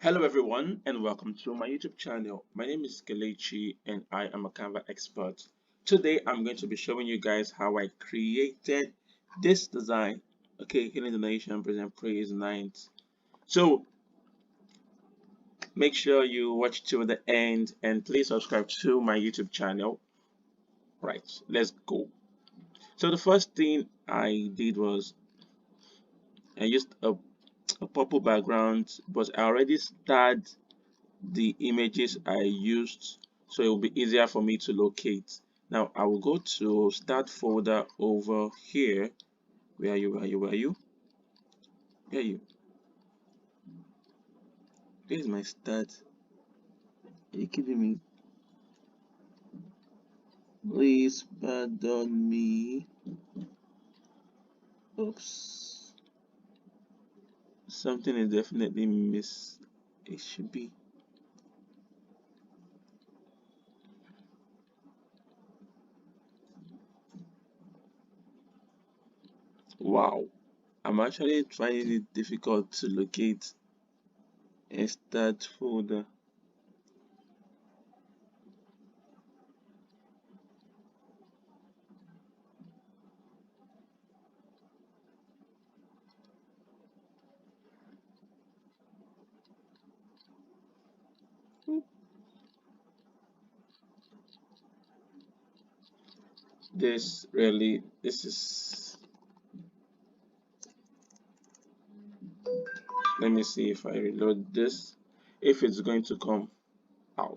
Hello everyone and welcome to my YouTube channel. My name is Kelechi and I am a Canva expert. Today I'm going to be showing you guys how I created this design. Okay, Healing the Nation, Present Praise Night. So make sure you watch to the end and please subscribe to my YouTube channel. Right, let's go. So the first thing I did was I used a purple background, but I already started the images I used, so it will be easier for me to locate. Now I will go to start folder over here. Where are you? Where are you? Where are you? Where are you? Where is my start? Are you kidding me? Please pardon me. Oops. Something is definitely miss. It should be. Wow. I'm actually finding it difficult to locate a start folder. This is, let me see if I reload this, if it's going to come out.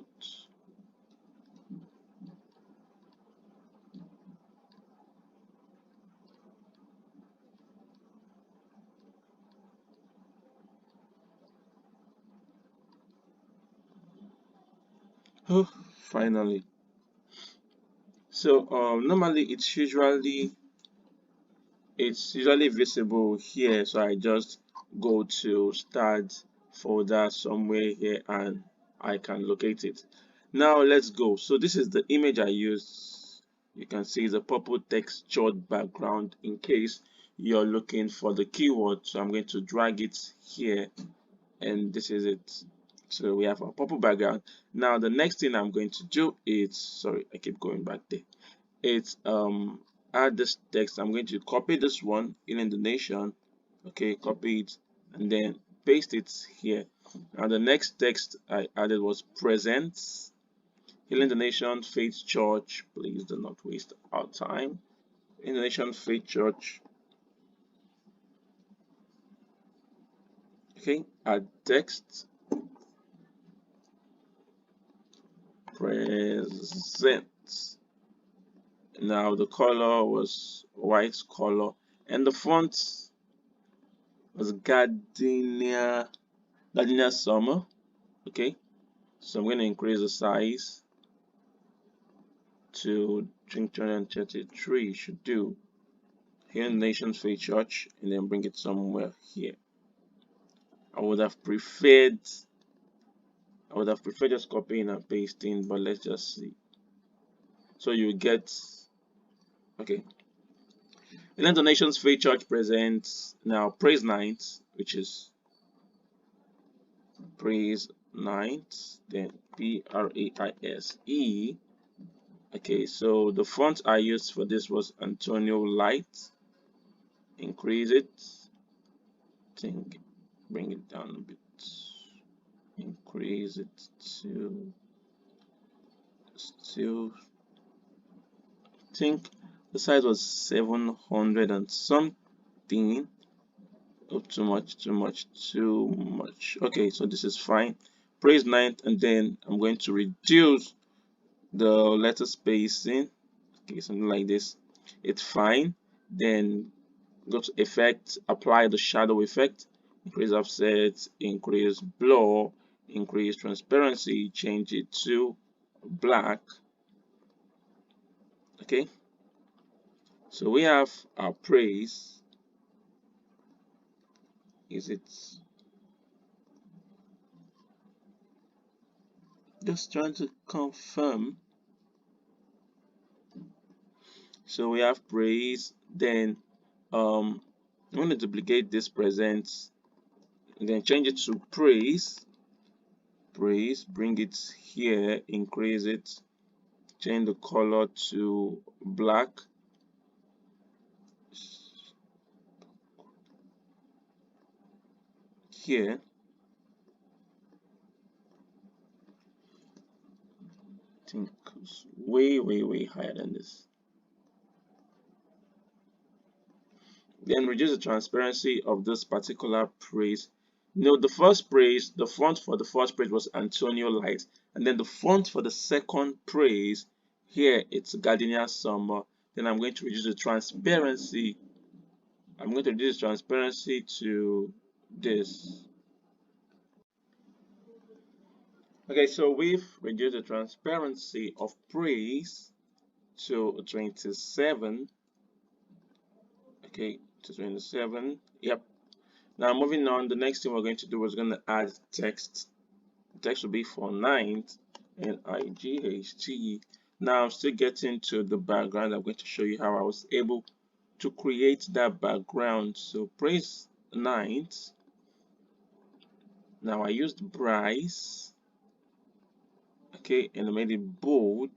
Oh, finally. So normally it's usually visible here, so I just go to start folder somewhere here and I can locate it. Now let's go. So this is the image I used. You can see the purple textured background in case you're looking for the keyword. So I'm going to drag it here and this is it. So we have a purple background. Now the next thing I'm going to do is, sorry, I keep going back there. It's add this text. I'm going to copy this one in the nation. Okay, copy it and then paste it here. Now the next text I added was presents. Healing the Nation Faith Church. Please do not waste our time. In the Nation Faith Church. Okay, add text. Presents. Now the color was white color and the font was Gardenia Summer. Okay, so I'm going to increase the size to 333 should do. Here in Nations Faith Church and then bring it somewhere here. I would have preferred just copying and pasting, but let's just see. So you get, okay. And then the Nations Faith Church presents now Praise Night, which is Praise Night, then Praise. Okay, so the font I used for this was Antonio Light. Increase it. Think, bring it down a bit. Increase it to still. Think the size was 700 and something. Oh, too much, too much, too much. Okay, so this is fine. Praise 9, and then I'm going to reduce the letter spacing. Okay, something like this. It's fine. Then go to effect, apply the shadow effect, increase offset, increase blur, increase transparency, change it to black. Okay, so we have our praise. Is it just trying to confirm? So we have praise, then I'm going to duplicate this present and then change it to praise. praise, bring it here, increase it, change the color to black. Here, I think it's way higher than this. Then reduce the transparency of this particular praise. The first praise, the font for the first praise was Antonio Light, and then the font for the second praise here it's Gardenia Summer. Then I'm going to reduce the transparency. I'm going to reduce transparency to this. Okay, so we've reduced the transparency of praise to 27. Okay, to 27. Yep. Now moving on, the next thing we're going to do is going to add text. The text will be for ninth, N-I-G-H-T. Now I'm still getting to the background. I'm going to show you how I was able to create that background. So praise ninth. Now I used Bryce. Okay, and I made it bold.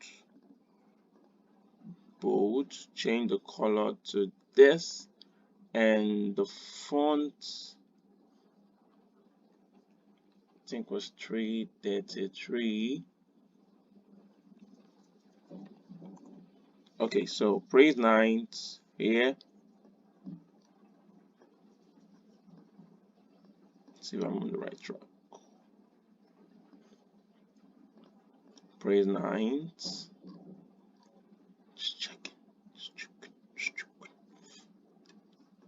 Change the color to this, and the font I think was 333. Okay, so praise ninth here. Let's see if I'm on the right track. Praise ninth. Just checking.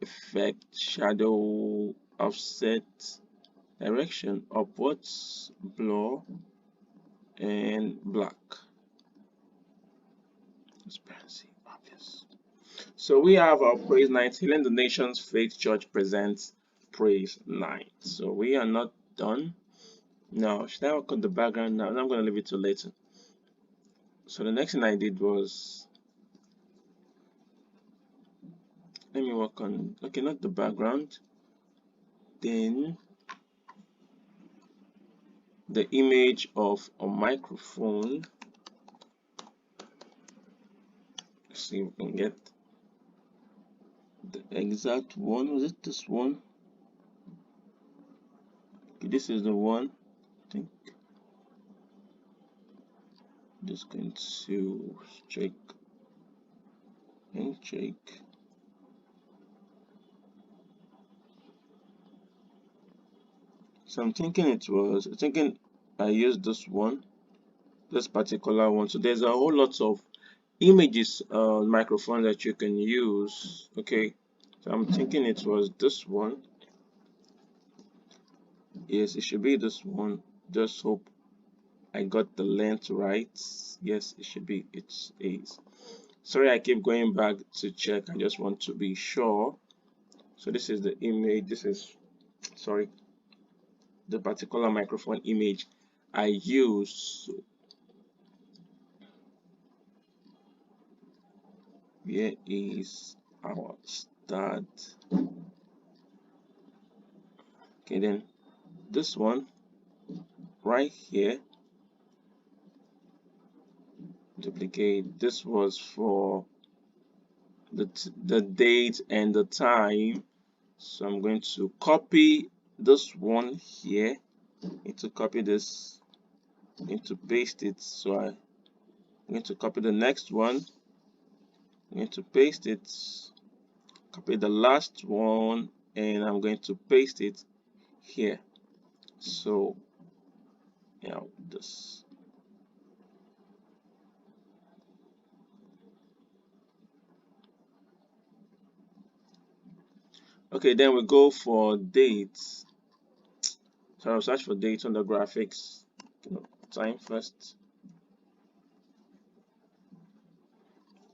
Effect, shadow, offset, direction, upwards, blur, and black. Transparency, obvious. So we have our praise night. Healing the Nations Faith Church presents praise night. So we are not done. Now, should I work on the background now? I'm going to leave it till later. So the next thing I did was, let me work on, okay, not the background, then the image of a microphone. Let's see if we can get the exact one. Was it this one? Okay, this is the one. I think just going to check and check. So I'm thinking I used this one, this particular one. So there's a whole lot of images microphone that you can use. Okay, so I'm thinking it was this one. Yes, it should be this one. Just hope I got the length right. Yes, it should be. It is. Sorry, I keep going back to check. I just want to be sure. So this is the image. This is, sorry, the particular microphone image I use. Where is our start? Okay, then this one right here, duplicate. This was for the date and the time. So I'm going to copy this one here. Need to copy this. Need to paste it. So I'm going to copy the next one. I'm going to paste it. Copy the last one, and I'm going to paste it here. So now this. Okay, then we go for dates. So I'll search for dates on the graphics. Time first.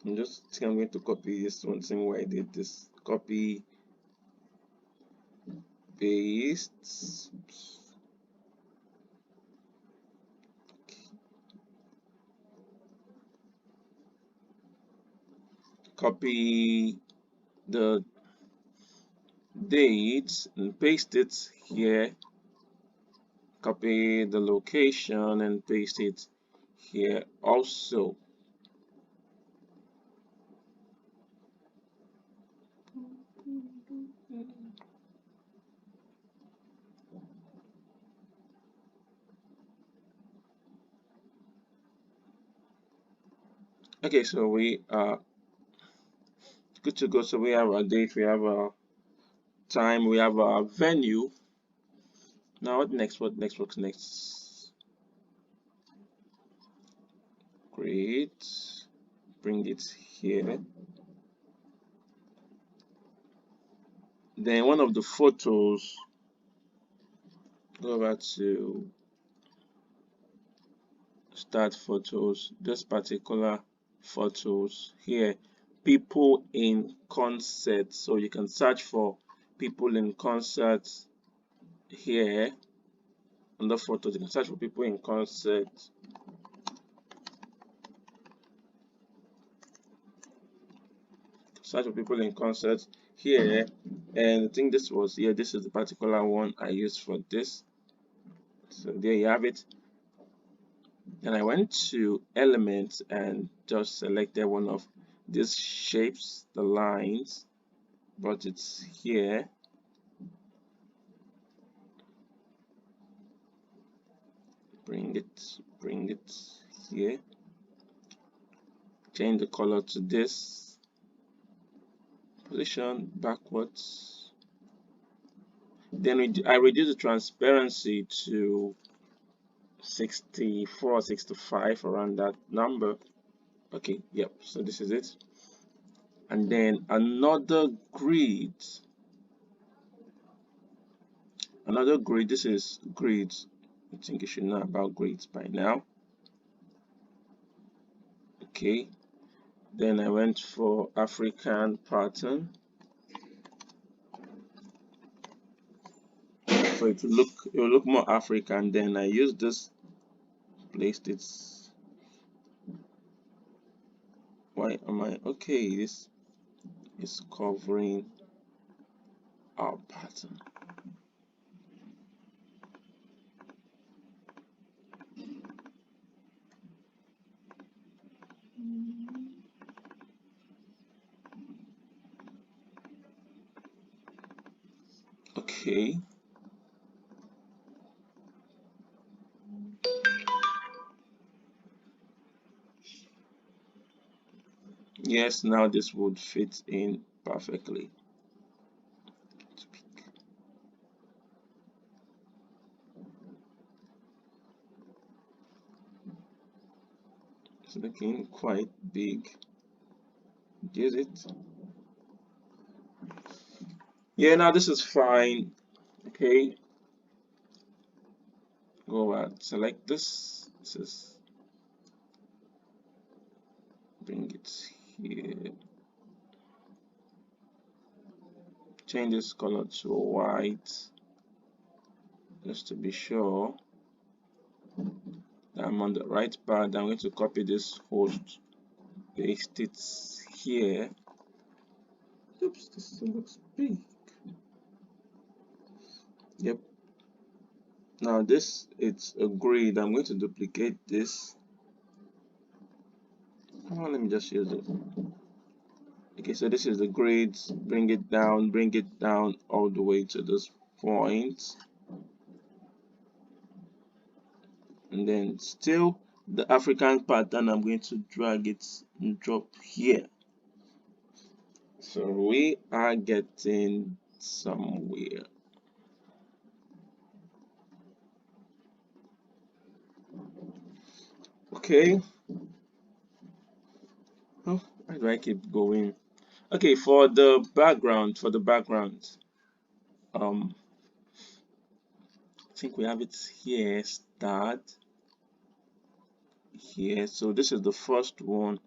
I'm going to copy this one, same way I did this. Copy, paste. Copy the dates and paste it here. copy the location and paste it here also. Okay, so we are good to go. So we have our date, we have our time, we have our venue. Now what next? What next? What's next? Great. Bring it here. Then one of the photos, go over to start photos. This particular photos here, people in concert. So you can search for people in concert here on the photos. You can search for people in concert. Search for people in concert here, and I think this was here. This is the particular one I used for this. So there you have it. And I went to elements and just selected one of these shapes, the lines, but it's here. Bring it here. Change the color to this. Position backwards. Then I reduce the transparency to 64, 65, around that number. Okay, yep, so this is it. And then another grid, this is grids. I think you should know about grids by now. Okay, then I went for African pattern, so it will look more African. Then I used this, placed it. Why am I okay? This is covering our pattern. Okay. Yes, now this would fit in perfectly. It's looking quite big. Use it. Yeah, now this is fine. Okay. Go out, select this. This is, bring it here. Change this color to white, just to be sure that I'm on the right path. I'm going to copy this host, paste it here. Oops, this looks big. Yep. Now this, it's a grid. I'm going to duplicate this. Oh, let me just use it. Okay, so this is the grid. Bring it down all the way to this point. And then still the African pattern, I'm going to drag it and drop here. So we are getting somewhere. Okay. Oh, why do I keep going? Okay, for the background, I think we have it here, start here. So this is the first one.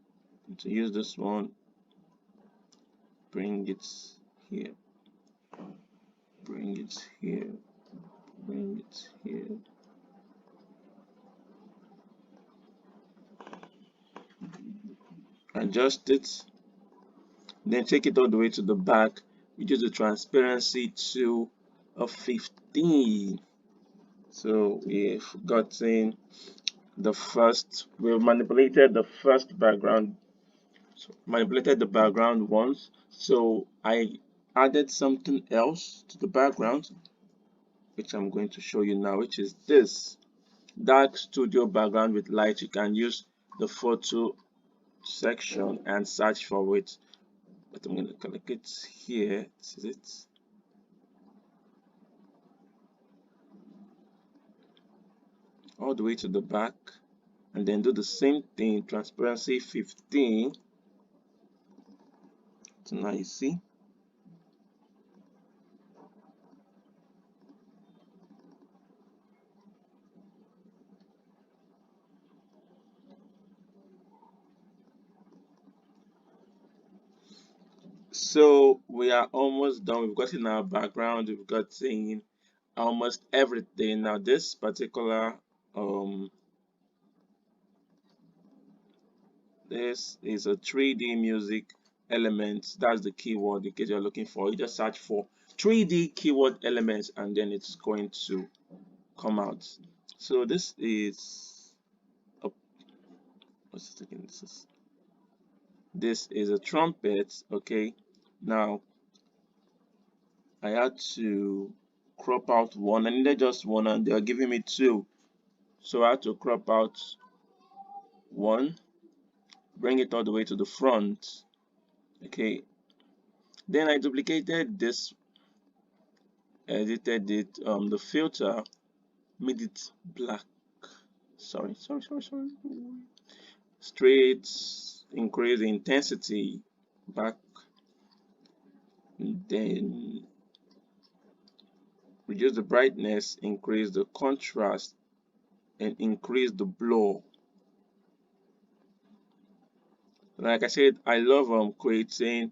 To use this one, bring it here, bring it here, bring it here. Adjust it, then take it all the way to the back. Reduce the transparency to a 15. So we've manipulated the first background, manipulated the background once. So I added something else to the background, which I'm going to show you now, which is this dark studio background with light. You can use the photo section and search for it, but I'm going to click it here. This is it. All the way to the back, and then do the same thing, transparency 15. So now you see. So we are almost done. We've gotten our background, we've gotten almost everything. Now this particular this is a 3D music element. That's the keyword in case you're looking for. You just search for 3D keyword elements and then it's going to come out. So this is a, what's this again? This is a trumpet. Okay, now I had to crop out one. I needed just one and they are giving me two. So I had to crop out one, bring it all the way to the front. Okay, then I duplicated this, edited it, the filter, made it black. Sorry. Straight, increase the intensity back, then reduce the brightness, increase the contrast, and increase the blur. Like I said, I love creating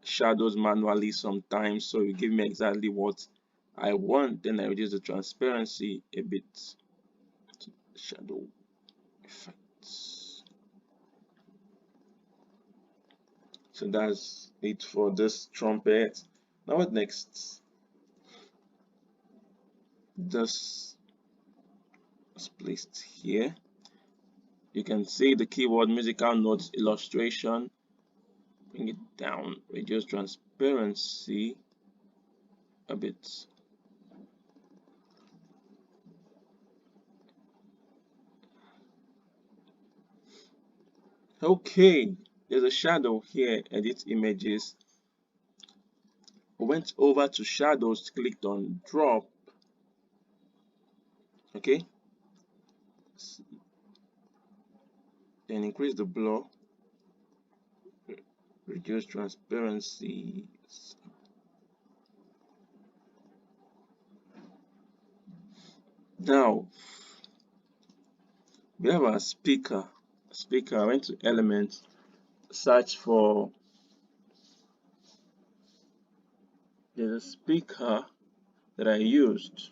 shadows manually sometimes, so you give me exactly what I want, then I reduce the transparency a bit. Shadow effects. So that's it for this trumpet. Now what next? This is placed here. You can see the keyword musical notes illustration. Bring it down, reduce transparency a bit. Okay, there's a shadow here, edit images. We went over to shadows, clicked on drop. Okay, then increase the blur, reduce transparency. Now we have our speaker. I went to elements, search for, there's a speaker that I used.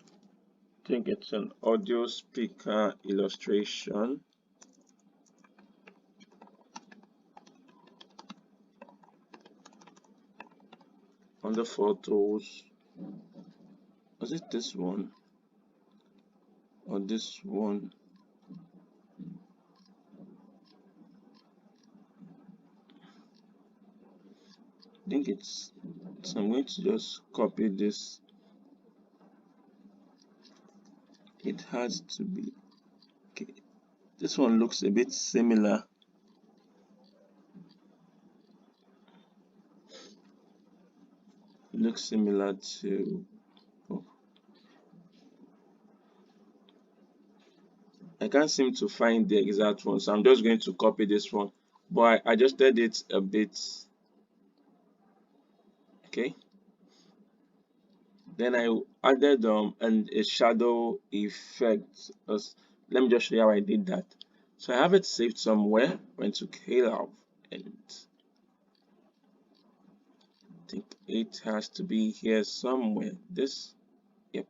I think it's an audio speaker illustration. On the photos, was it this one or this one? I think it's, so I'm going to just copy this. It has to be, okay. This one looks a bit similar. Looks similar to, oh, I can't seem to find the exact one, so I'm just going to copy this one, but I adjusted it a bit. Okay, then I added a shadow effect. Let me just show you how I did that. So I have it saved somewhere. Went to Calab and I think it has to be here somewhere. This, yep.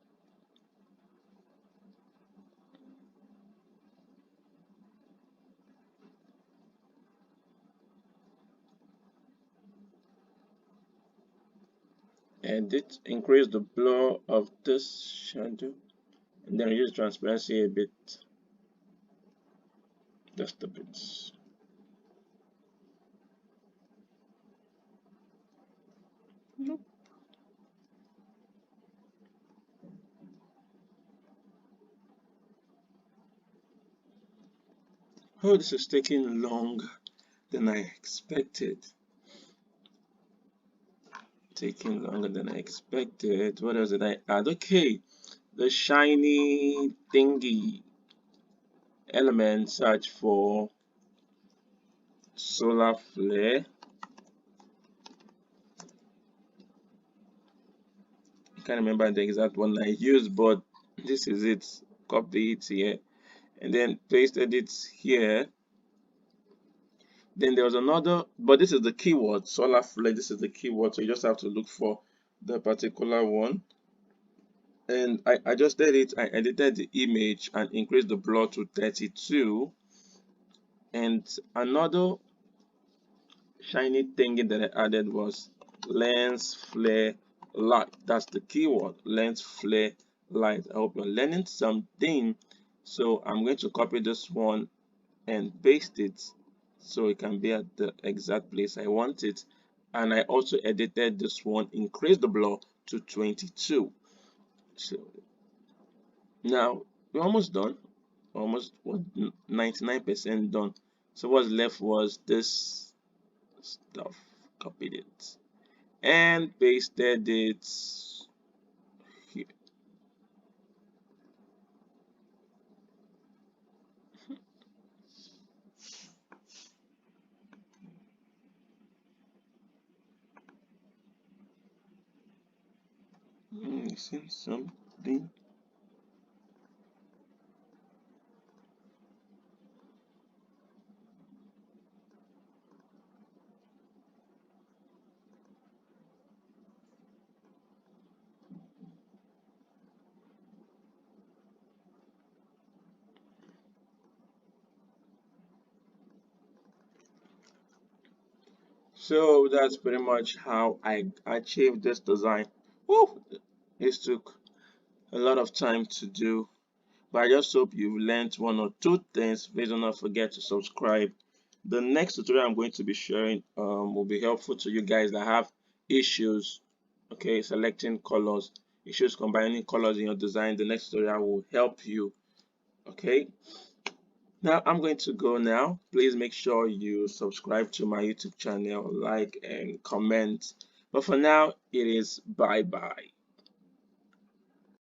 And it increase the blur of this shadow. and then reduce transparency a bit, just a bit. Nope. Oh, this is taking longer than I expected. Taking longer than I expected. What else did I add? Okay, the shiny thingy element, search for solar flare. I can't remember the exact one I used, but this is it. Copy it here and then pasted it here. Then there was another, but this is the keyword solar flare. This is the keyword, so you just have to look for the particular one. And I adjusted it. I edited the image and increased the blur to 32. And another shiny thing that I added was lens flare light. That's the keyword, lens flare light. I hope you're learning something. So I'm going to copy this one and paste it so it can be at the exact place I want it. And I also edited this one, increased the blur to 22. So now we're almost done, almost 99% done. So what's left was this stuff. Copied it and pasted it here. Missing something. So that's pretty much how I achieved this design. Woo! This took a lot of time to do, but I just hope you've learned one or two things. Please do not forget to subscribe. The next tutorial I'm going to be sharing will be helpful to you guys that have issues, okay, selecting colors, issues combining colors in your design. The next tutorial will help you, okay. Now I'm going to go now. Please make sure you subscribe to my YouTube channel, like and comment. But for now, it is bye bye.